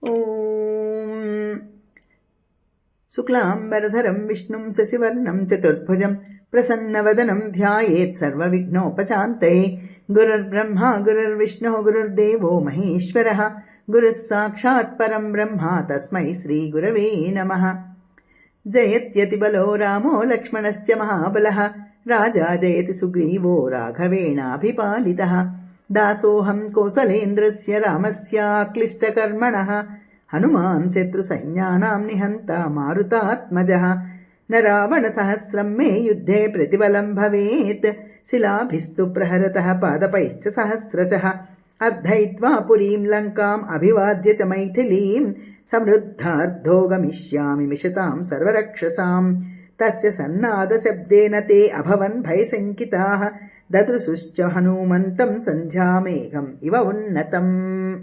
ॐ शुक्लाम्बरधरं विष्णुं शशिवर्णं चतुर्भुजं प्रसन्नवदनं ध्यायेत् सर्वविघ्नोपशान्तये। गुरुर्ब्रह्मा गुरुर्विष्णुः गुरुर्देवो महेश्वरः गुरुः साक्षात् परं ब्रह्म तस्मै श्रीगुरवे नमः। जयत्यतिबलो रामो लक्ष्मणश्च महाबलः राजा जयति सुग्रीवो राघवेणाभिपालितः। दासोऽहं कौसलेन्द्रस्य रामस्याक्लिष्टकर्मणः हनुमान् शत्रुसैन्यानां निहन्ता मारुतात्मजः। न रावणसहस्रं मे युद्धे प्रतिबलं भवेत् शिलाभिस्तु प्रहरतः पादपैश्च सहस्रशः। अर्धयित्वा पुरीं लङ्काम् अभिवाद्य च मैथिलीं समृद्धार्धो गमिष्यामि मिषतां सर्वरक्षसाम्। तस्य सन्नादशब्देन ते अभवन् भयशङ्किताः ददृशुश्च हनूमन्तं सन्ध्यामेघम् इव उन्नतम्।